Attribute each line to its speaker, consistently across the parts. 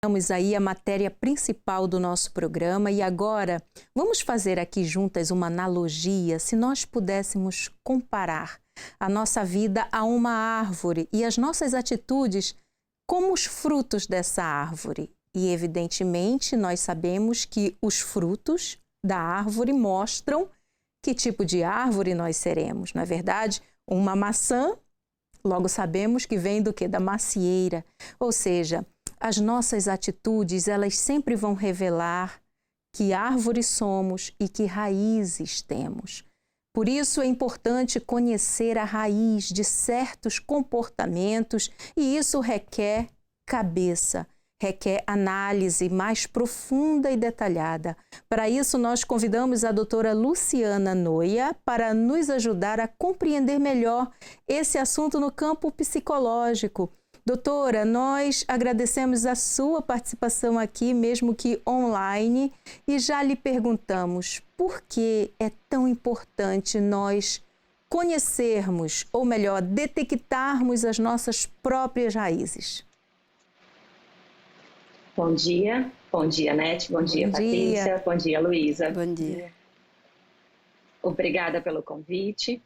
Speaker 1: Vamos aí a matéria principal do nosso programa e agora vamos fazer aqui juntas uma analogia. Se nós pudéssemos comparar a nossa vida a uma árvore e as nossas atitudes como os frutos dessa árvore. E evidentemente nós sabemos que os frutos da árvore mostram que tipo de árvore nós seremos, não é verdade? Uma maçã, logo sabemos que vem do quê? Da macieira, ou seja, as nossas atitudes, elas sempre vão revelar que árvore somos e que raízes temos. Por isso é importante conhecer a raiz de certos comportamentos e isso requer cabeça, requer análise mais profunda e detalhada. Para isso, nós convidamos a doutora Luciana Noia para nos ajudar a compreender melhor esse assunto no campo psicológico. Doutora, nós agradecemos a sua participação aqui, mesmo que online, e já lhe perguntamos por que é tão importante nós conhecermos, ou melhor, detectarmos as nossas próprias raízes.
Speaker 2: Bom dia, Nete, bom dia, Patrícia, bom dia, Luísa.
Speaker 3: Bom dia.
Speaker 2: Obrigada pelo convite.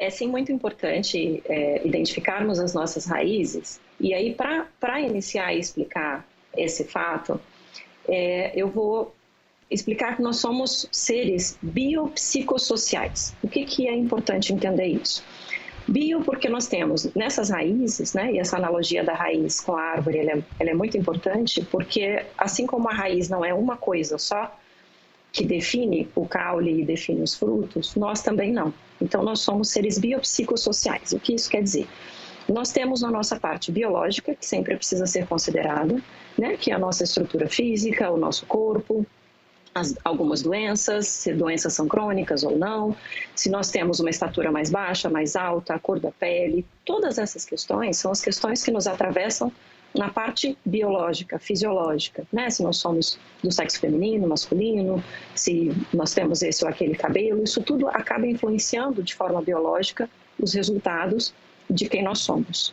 Speaker 2: É sim muito importante identificarmos as nossas raízes e aí para iniciar e explicar esse fato, eu vou explicar que nós somos seres biopsicossociais. O que é importante entender isso? Bio porque nós temos nessas raízes, né, e essa analogia da raiz com a árvore ela é muito importante porque assim como a raiz não é uma coisa só, que define o caule e define os frutos, nós também não. Então, nós somos seres biopsicossociais. O que isso quer dizer? Nós temos a nossa parte biológica, que sempre precisa ser considerada, né? Que é a nossa estrutura física, o nosso corpo, algumas doenças, se doenças são crônicas ou não, se nós temos uma estatura mais baixa, mais alta, a cor da pele, todas essas questões são as questões que nos atravessam na parte biológica, fisiológica, né? Se nós somos do sexo feminino, masculino, se nós temos esse ou aquele cabelo, isso tudo acaba influenciando de forma biológica os resultados de quem nós somos.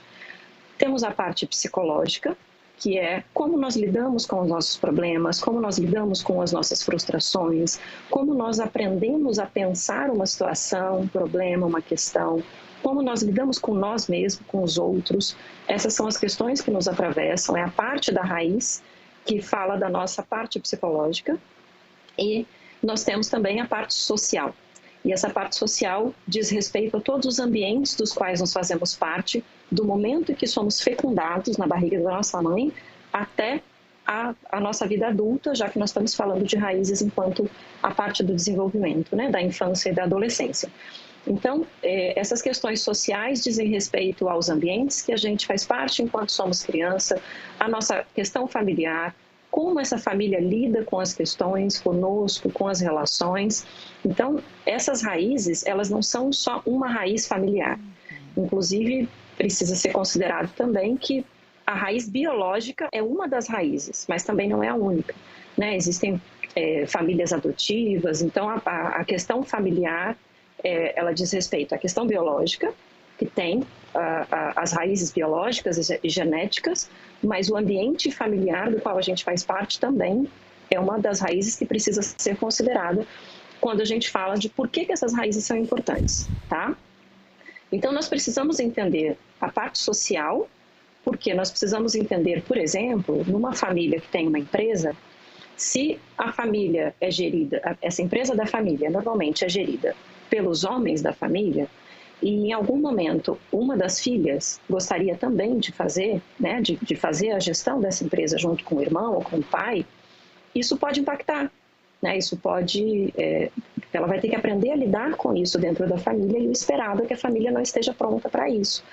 Speaker 2: Temos a parte psicológica, que é como nós lidamos com os nossos problemas, como nós lidamos com as nossas frustrações, como nós aprendemos a pensar uma situação, um problema, uma questão, como nós lidamos com nós mesmos, com os outros. Essas são as questões que nos atravessam, é a parte da raiz que fala da nossa parte psicológica e nós temos também a parte social. E essa parte social diz respeito a todos os ambientes dos quais nós fazemos parte, do momento em que somos fecundados na barriga da nossa mãe até a nossa vida adulta, já que nós estamos falando de raízes enquanto a parte do desenvolvimento, né, da infância e da adolescência. Então, essas questões sociais dizem respeito aos ambientes que a gente faz parte enquanto somos criança, a nossa questão familiar, como essa família lida com as questões conosco, com as relações. Então, essas raízes, elas não são só uma raiz familiar. Inclusive, precisa ser considerado também que a raiz biológica é uma das raízes, mas também não é a única, né? Existem famílias adotivas, então a questão familiar, ela diz respeito à questão biológica, que tem as raízes biológicas e genéticas, mas o ambiente familiar do qual a gente faz parte também é uma das raízes que precisa ser considerada quando a gente fala de por que essas raízes são importantes, tá? Então, nós precisamos entender a parte social, porque nós precisamos entender, por exemplo, numa família que tem uma empresa, se a família é gerida, essa empresa da família normalmente é gerida pelos homens da família, e em algum momento uma das filhas gostaria também de fazer, né, de fazer a gestão dessa empresa junto com o irmão ou com o pai, isso pode impactar, né? Isso pode, ela vai ter que aprender a lidar com isso dentro da família e o esperado é que a família não esteja pronta para isso.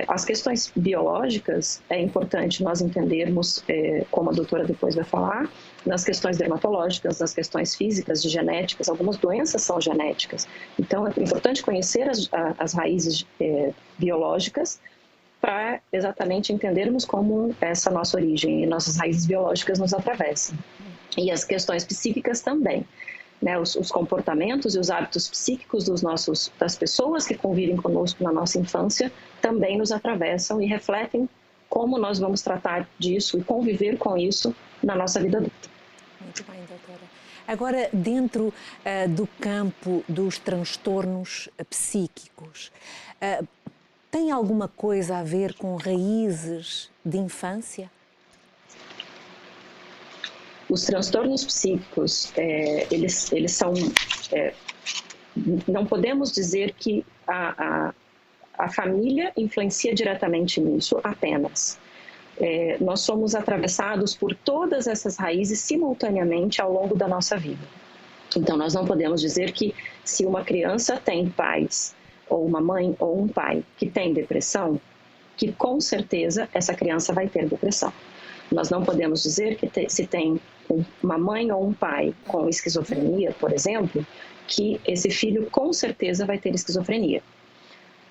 Speaker 2: As questões biológicas, é importante nós entendermos, como a doutora depois vai falar, nas questões dermatológicas, nas questões físicas, de genéticas, algumas doenças são genéticas. Então, é importante conhecer as raízes biológicas para exatamente entendermos como essa nossa origem e nossas raízes biológicas nos atravessam. E as questões psíquicas também. Né, os comportamentos e os hábitos psíquicos das pessoas que convivem conosco na nossa infância também nos atravessam e refletem como nós vamos tratar disso e conviver com isso na nossa vida adulta.
Speaker 3: Muito bem, doutora. Agora, dentro do campo dos transtornos psíquicos, tem alguma coisa a ver com raízes de infância?
Speaker 2: Os transtornos psíquicos, eles são... não podemos dizer que a família influencia diretamente nisso apenas. Nós somos atravessados por todas essas raízes simultaneamente ao longo da nossa vida. Então, nós não podemos dizer que se uma criança tem pais, ou uma mãe ou um pai que tem depressão, que com certeza essa criança vai ter depressão. Nós não podemos dizer que se tem uma mãe ou um pai com esquizofrenia, por exemplo, que esse filho com certeza vai ter esquizofrenia.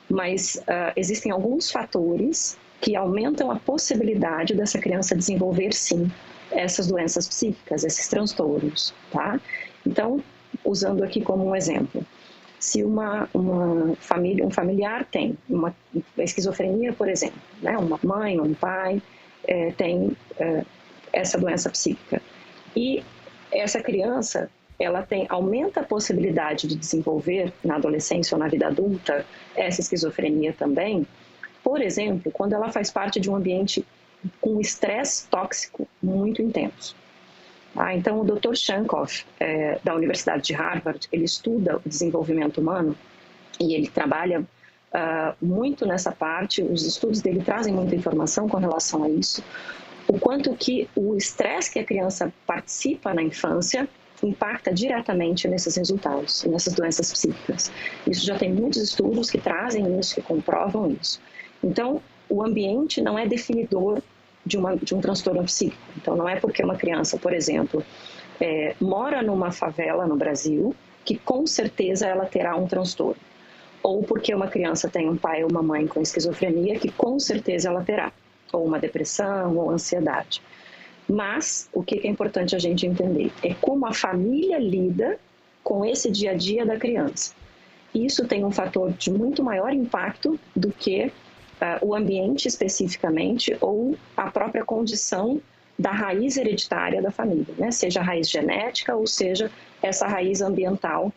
Speaker 2: Mas existem alguns fatores que aumentam a possibilidade dessa criança desenvolver, sim, essas doenças psíquicas, esses transtornos, tá? Então, usando aqui como um exemplo, se uma família, um familiar tem uma esquizofrenia, por exemplo, né? Uma mãe ou um pai tem essa doença psíquica, e essa criança aumenta a possibilidade de desenvolver na adolescência ou na vida adulta essa esquizofrenia também, por exemplo, quando ela faz parte de um ambiente com estresse tóxico muito intenso. Então, o Dr. Shankoff, da Universidade de Harvard, ele estuda o desenvolvimento humano e ele trabalha muito nessa parte, os estudos dele trazem muita informação com relação a isso, o quanto que o estresse que a criança participa na infância impacta diretamente nesses resultados, nessas doenças psíquicas. Isso já tem muitos estudos que trazem isso, que comprovam isso. Então, o ambiente não é definidor de um transtorno psíquico. Então, não é porque uma criança, por exemplo, mora numa favela no Brasil, que com certeza ela terá um transtorno. Ou porque uma criança tem um pai ou uma mãe com esquizofrenia, que com certeza ela terá. Ou uma depressão, ou ansiedade. Mas, o que é importante a gente entender é como a família lida com esse dia a dia da criança. Isso tem um fator de muito maior impacto do que o ambiente especificamente ou a própria condição da raiz hereditária da família, né? Seja a raiz genética ou seja essa raiz ambiental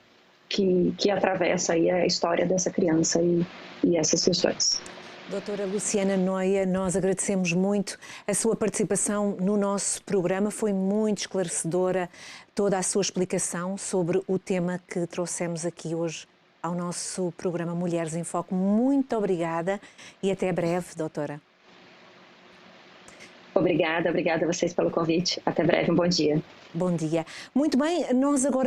Speaker 2: que atravessa aí a história dessa criança e essas questões.
Speaker 3: Doutora Luciana Noia, nós agradecemos muito a sua participação no nosso programa, foi muito esclarecedora toda a sua explicação sobre o tema que trouxemos aqui hoje ao nosso programa Mulheres em Foco. Muito obrigada e até breve, doutora.
Speaker 2: Obrigada a vocês pelo convite. Até breve, um bom dia.
Speaker 3: Bom dia. Muito bem, nós agora